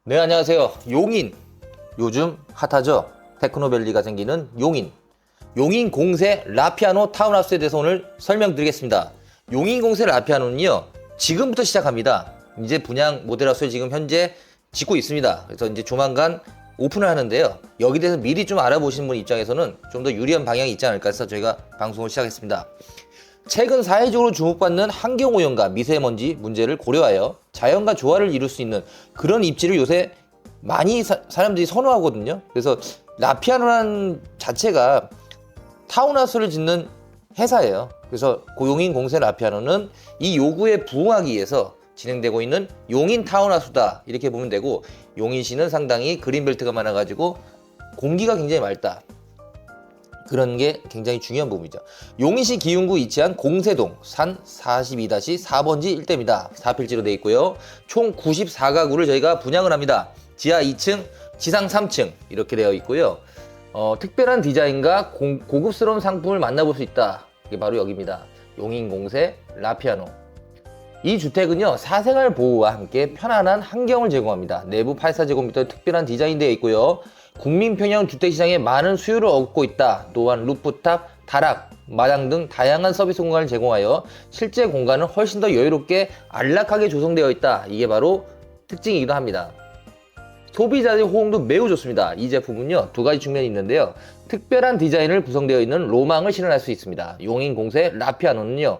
네, 안녕하세요. 용인. 요즘 핫하죠? 테크노밸리가 생기는 용인. 용인 공세 라피아노 타운하우스에 대해서 오늘 설명드리겠습니다. 용인 공세 라피아노는요, 지금부터 시작합니다. 이제 분양 모델하우스를 지금 현재 짓고 있습니다. 그래서 이제 조만간 오픈을 하는데요. 여기 대해서 미리 좀 알아보시는 분 입장에서는 좀 더 유리한 방향이 있지 않을까 해서 저희가 방송을 시작했습니다. 최근 사회적으로 주목받는 환경오염과 미세먼지 문제를 고려하여 자연과 조화를 이룰 수 있는 그런 입지를 요새 많이 사람들이 선호하거든요. 그래서 라피아노라는 자체가 타운하우스를 짓는 회사예요. 그래서 용인 공세 라피아노는 이 요구에 부응하기 위해서 진행되고 있는 용인 타운하우스다, 이렇게 보면 되고, 용인시는 상당히 그린벨트가 많아가지고 공기가 굉장히 맑다, 그런 게 굉장히 중요한 부분이죠. 용인시 기흥구 위치한 공세동 산 42-4번지 일대입니다. 4필지로 되어 있고요. 총 94가구를 저희가 분양을 합니다. 지하 2층, 지상 3층 이렇게 되어 있고요. 특별한 디자인과 고급스러운 상품을 만나볼 수 있다. 이게 바로 여기입니다. 용인 공세 라피아노. 이 주택은요, 사생활 보호와 함께 편안한 환경을 제공합니다. 내부 84제곱미터 특별한 디자인되어 있고요. 국민 평형 주택시장에 많은 수요를 얻고 있다. 또한 루프탑, 다락, 마당 등 다양한 서비스 공간을 제공하여 실제 공간은 훨씬 더 여유롭게 안락하게 조성되어 있다. 이게 바로 특징이기도 합니다. 소비자의 호응도 매우 좋습니다. 이 제품은요, 두 가지 측면이 있는데요. 특별한 디자인을 구성되어 있는 로망을 실현할 수 있습니다. 용인 공세 라피아노는요,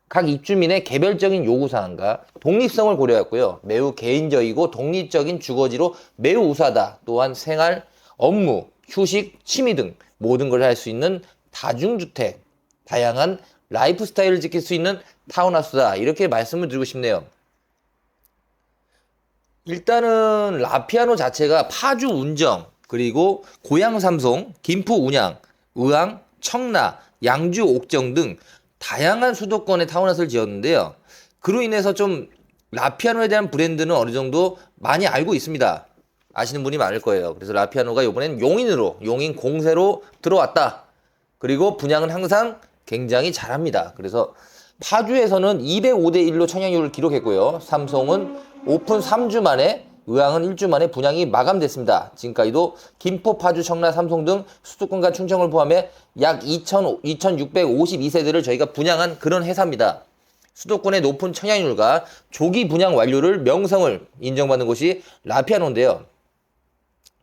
각 입주민의 개별적인 요구사항과 독립성을 고려했고요. 매우 개인적이고 독립적인 주거지로 매우 우수하다. 또한 생활, 업무, 휴식, 취미 등 모든 걸 할 수 있는 다중주택, 다양한 라이프 스타일을 지킬 수 있는 타운하우스다, 이렇게 말씀을 드리고 싶네요. 일단은 라피아노 자체가 파주 운정, 그리고 고양 삼송, 김포 운양, 의왕, 청라, 양주 옥정 등 다양한 수도권의 타운하우스를 지었는데요. 그로 인해서 좀 라피아노에 대한 브랜드는 어느 정도 많이 알고 있습니다. 아시는 분이 많을 거예요. 그래서 라피아노가 이번엔 용인으로, 용인 공세로 들어왔다. 그리고 분양은 항상 굉장히 잘합니다. 그래서 파주에서는 205대1로 청약률을 기록했고요. 삼성은 오픈 3주 만에, 의왕은 1주 만에 분양이 마감됐습니다. 지금까지도 김포, 파주, 청라, 삼성 등 수도권과 충청을 포함해 약 2,652세대를 저희가 분양한 그런 회사입니다. 수도권의 높은 청약률과 조기 분양 완료를 명성을 인정받는 곳이 라피아노인데요.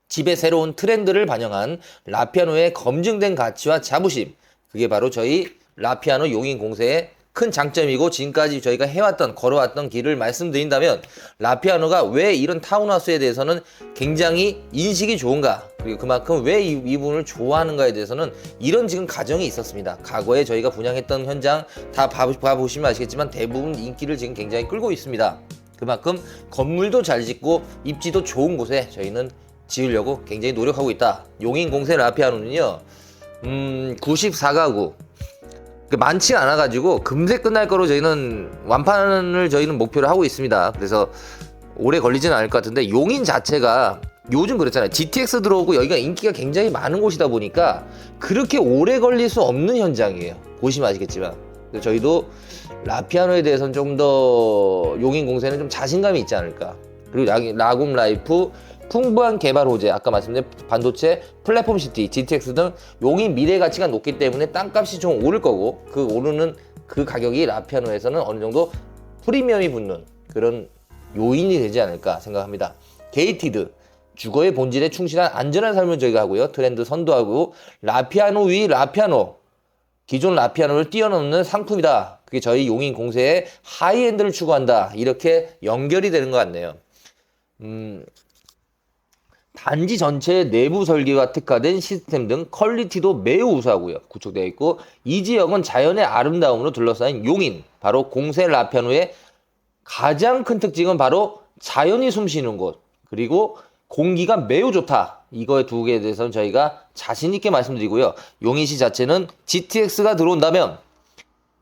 집의 새로운 트렌드를 반영한 라피아노의 검증된 가치와 자부심, 그게 바로 저희 라피아노 용인 공세의 큰 장점이고, 지금까지 저희가 걸어왔던 길을 말씀드린다면, 라피아노가 왜 이런 타운하우스에 대해서는 굉장히 인식이 좋은가, 그리고 그만큼 왜 이 부분을 좋아하는가에 대해서는 이런 지금 과정이 있었습니다. 과거에 저희가 분양했던 현장 다 봐보시면 아시겠지만 대부분 인기를 지금 굉장히 끌고 있습니다. 그만큼 건물도 잘 짓고 입지도 좋은 곳에 저희는 지으려고 굉장히 노력하고 있다. 용인 공세 라피아노는요, 94가구 많지 않아가지고 금세 끝날 거로 저희는 완판을 목표로 하고 있습니다. 그래서 오래 걸리지는 않을 것 같은데, 용인 자체가 요즘 그렇잖아요. GTX 들어오고 여기가 인기가 굉장히 많은 곳이다 보니까 그렇게 오래 걸릴 수 없는 현장이에요. 보시면 아시겠지만. 그래서 저희도 라피아노에 대해서는 좀 더 용인 공세는 좀 자신감이 있지 않을까. 그리고 라굼 라이프, 풍부한 개발 호재, 아까 말씀드린 반도체, 플랫폼 시티, GTX 등 용인 미래 가치가 높기 때문에 땅값이 좀 오를 거고, 그 오르는 그 가격이 라피아노에서는 어느 정도 프리미엄이 붙는 그런 요인이 되지 않을까 생각합니다. 게이티드, 주거의 본질에 충실한 안전한 삶을 저희가 하고요. 트렌드 선도하고, 라피아노 위 라피아노, 기존 라피아노를 뛰어넘는 상품이다. 그게 저희 용인 공세의 하이엔드를 추구한다. 이렇게 연결이 되는 것 같네요. 단지 전체의 내부 설계가 특화된 시스템 등 퀄리티도 매우 우수하고요. 구축되어 있고, 이 지역은 자연의 아름다움으로 둘러싸인 용인, 바로 공세 라피아노의 가장 큰 특징은 바로 자연이 숨쉬는 곳, 그리고 공기가 매우 좋다. 이거의 두 개에 대해서는 저희가 자신 있게 말씀드리고요. 용인시 자체는 GTX가 들어온다면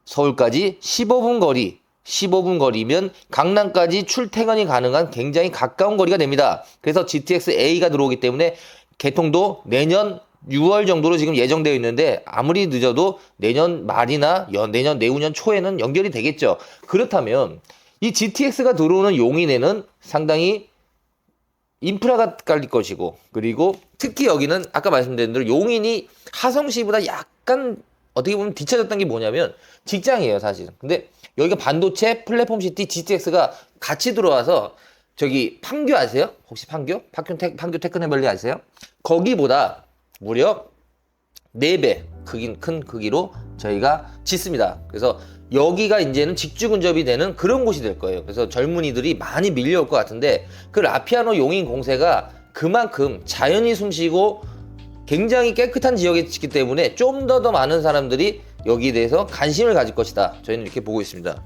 서울까지 15분 거리, 15분 거리면 강남까지 출퇴근이 가능한 굉장히 가까운 거리가 됩니다. 그래서 GTX-A가 들어오기 때문에 개통도 내년 6월 정도로 지금 예정되어 있는데, 아무리 늦어도 내년 말이나 내후년 초에는 연결이 되겠죠. 그렇다면 이 GTX가 들어오는 용인에는 상당히 인프라가 깔릴 것이고, 그리고 특히 여기는 아까 말씀드린 대로 용인이 하성시보다 약간 어떻게 보면 뒤쳐졌던 게 뭐냐면 직장이에요, 사실은. 근데 여기가 반도체 플랫폼 시티 GTX가 같이 들어와서 저기 판교 아세요? 혹시 판교? 판교 테크노밸리 아세요? 거기보다 무려 4배 큰 크기로 저희가 짓습니다. 그래서 여기가 이제는 직주 근접이 되는 그런 곳이 될 거예요. 그래서 젊은이들이 많이 밀려올 것 같은데 그 라피아노 용인 공세가 그만큼 자연이 숨쉬고 굉장히 깨끗한 지역에 있기 때문에 좀 더 많은 사람들이 여기에 대해서 관심을 가질 것이다. 저희는 이렇게 보고 있습니다.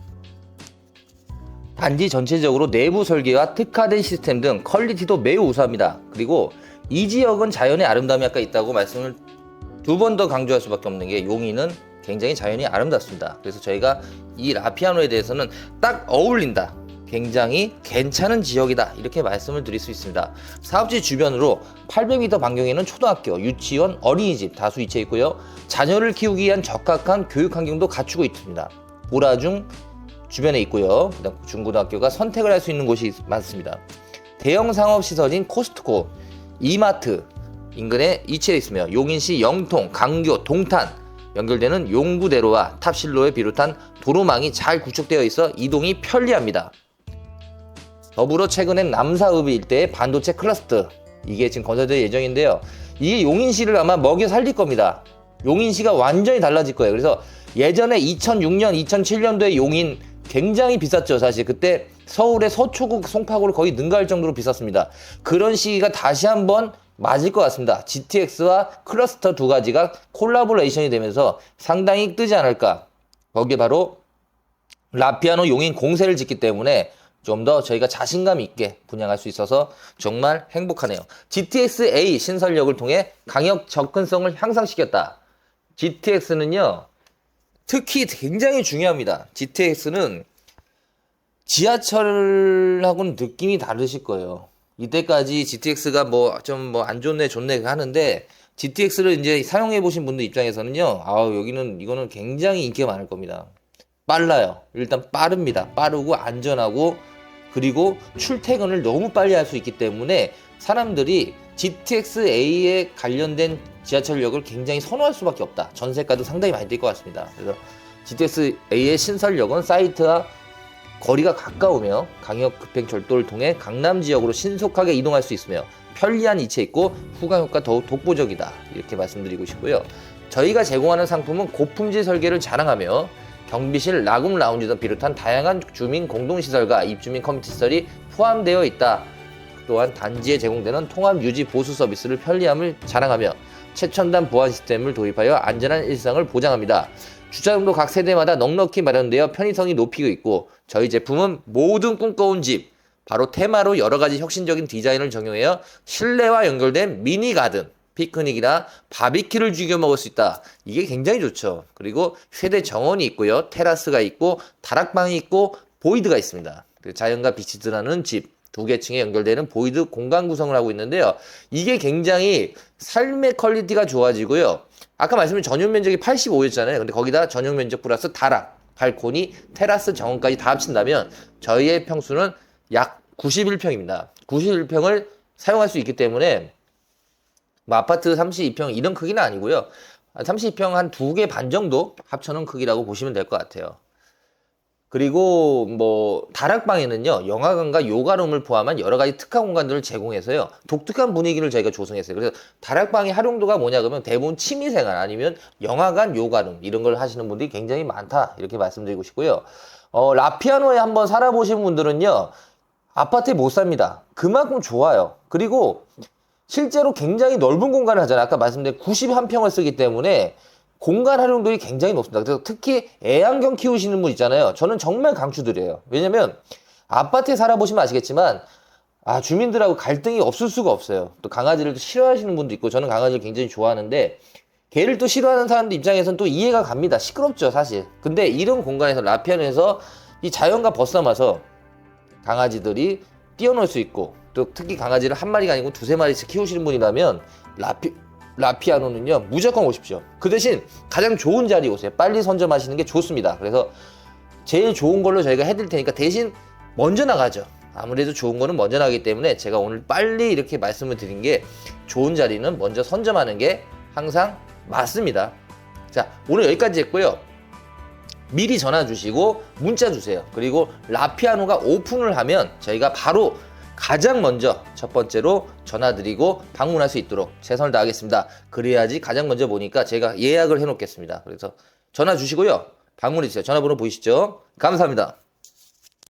단지 전체적으로 내부 설계와 특화된 시스템 등 퀄리티도 매우 우수합니다. 그리고 이 지역은 자연의 아름다움이 아까 있다고 말씀을 2번 더 강조할 수밖에 없는 게 용인은 굉장히 자연이 아름답습니다. 그래서 저희가 이 라피아노에 대해서는 딱 어울린다. 굉장히 괜찮은 지역이다. 이렇게 말씀을 드릴 수 있습니다. 사업지 주변으로 800m 반경에는 초등학교, 유치원, 어린이집 다수 위치해 있고요. 자녀를 키우기 위한 적합한 교육 환경도 갖추고 있습니다. 보라중 주변에 있고요. 그다음 중고등학교가 선택을 할 수 있는 곳이 많습니다. 대형 상업시설인 코스트코, 이마트 인근에 위치해 있으며 용인시 영통, 강교, 동탄 연결되는 용구대로와 탑실로에 비롯한 도로망이 잘 구축되어 있어 이동이 편리합니다. 더불어 최근엔 남사읍 일대의 반도체 클러스터 이게 지금 건설될 예정인데요. 이게 용인시를 아마 먹여 살릴 겁니다. 용인시가 완전히 달라질 거예요. 그래서 예전에 2006년, 2007년도에 용인 굉장히 비쌌죠. 사실 그때 서울의 서초구, 송파구를 거의 능가할 정도로 비쌌습니다. 그런 시기가 다시 한번 맞을 것 같습니다. GTX와 클러스터 두 가지가 콜라보레이션이 되면서 상당히 뜨지 않을까. 거기에 바로 라피아노 용인 공세를 짓기 때문에 좀 더 저희가 자신감 있게 분양할 수 있어서 정말 행복하네요. GTX-A 신설력을 통해 강역 접근성을 향상시켰다. GTX는요, 특히 굉장히 중요합니다. GTX는 지하철하고는 느낌이 다르실 거예요. 이때까지 GTX가 좀 안 좋네 하는데 GTX를 이제 사용해 보신 분들 입장에서는요, 이거는 굉장히 인기가 많을 겁니다. 빨라요. 일단 빠릅니다. 빠르고 안전하고 그리고 출퇴근을 너무 빨리 할 수 있기 때문에 사람들이 GTX-A에 관련된 지하철역을 굉장히 선호할 수밖에 없다. 전세가도 상당히 많이 뛸 것 같습니다. 그래서 GTX-A의 신설역은 사이트와 거리가 가까우며 강역 급행철도를 통해 강남 지역으로 신속하게 이동할 수 있으며 편리한 위치에 있고 후광 효과 더욱 독보적이다. 이렇게 말씀드리고 싶고요. 저희가 제공하는 상품은 고품질 설계를 자랑하며 경비실, 라금 라운지 등 비롯한 다양한 주민 공동시설과 입주민 커뮤니티 시설이 포함되어 있다. 또한 단지에 제공되는 통합 유지 보수 서비스를 편리함을 자랑하며 최첨단 보안 시스템을 도입하여 안전한 일상을 보장합니다. 주차장도 각 세대마다 넉넉히 마련되어 편의성이 높이고 있고 저희 제품은 모든 꿈꿔온 집, 바로 테마로 여러가지 혁신적인 디자인을 적용하여 실내와 연결된 미니 가든, 피크닉이나 바비큐를 즐겨 먹을 수 있다. 이게 굉장히 좋죠. 그리고 세대 정원이 있고요. 테라스가 있고 다락방이 있고 보이드가 있습니다. 자연과 빛이 드러나는 집, 2개 층에 연결되는 보이드 공간 구성을 하고 있는데요. 이게 굉장히 삶의 퀄리티가 좋아지고요. 아까 말씀드린 전용 면적이 85였잖아요. 근데 거기다 전용 면적 플러스 다락, 발코니, 테라스 정원까지 다 합친다면 저희의 평수는 약 91평입니다. 91평을 사용할 수 있기 때문에 아파트 32평 이런 크기는 아니고요. 32평 한 2개 반 정도 합쳐놓은 크기라고 보시면 될 것 같아요. 그리고 다락방에는요, 영화관과 요가룸을 포함한 여러 가지 특화 공간들을 제공해서요, 독특한 분위기를 저희가 조성했어요. 그래서 다락방의 활용도가 뭐냐 그러면 대부분 취미생활 아니면 영화관, 요가룸 이런 걸 하시는 분들이 굉장히 많다. 이렇게 말씀드리고 싶고요. 라피아노에 한번 살아보신 분들은요, 아파트에 못 삽니다. 그만큼 좋아요. 그리고 실제로 굉장히 넓은 공간을 하잖아요. 아까 말씀드린 91평을 쓰기 때문에 공간 활용도가 굉장히 높습니다. 그래서 특히 애완견 키우시는 분 있잖아요. 저는 정말 강추드려요. 왜냐면 아파트에 살아보시면 아시겠지만 주민들하고 갈등이 없을 수가 없어요. 또 강아지를 또 싫어하시는 분도 있고 저는 강아지를 굉장히 좋아하는데 개를 또 싫어하는 사람들 입장에서는 또 이해가 갑니다. 시끄럽죠 사실. 근데 이런 공간에서 라피아노에서 이 자연과 벗삼아서 강아지들이 뛰어놀 수 있고 또 특히 강아지를 한 마리가 아니고 2-3마리씩 키우시는 분이라면 라피아노는요 무조건 오십시오. 그 대신 가장 좋은 자리에 오세요. 빨리 선점하시는 게 좋습니다. 그래서 제일 좋은 걸로 저희가 해드릴 테니까 대신 먼저 나가죠. 아무래도 좋은 거는 먼저 나기 때문에 제가 오늘 빨리 이렇게 말씀을 드린 게 좋은 자리는 먼저 선점하는 게 항상 맞습니다. 자, 오늘 여기까지 했고요. 미리 전화 주시고 문자 주세요. 그리고 라피아노가 오픈을 하면 저희가 바로 가장 먼저 첫 번째로 전화드리고 방문할 수 있도록 최선을 다하겠습니다. 그래야지 가장 먼저 보니까 제가 예약을 해놓겠습니다. 그래서 전화 주시고요. 방문해 주세요. 전화번호 보이시죠? 감사합니다.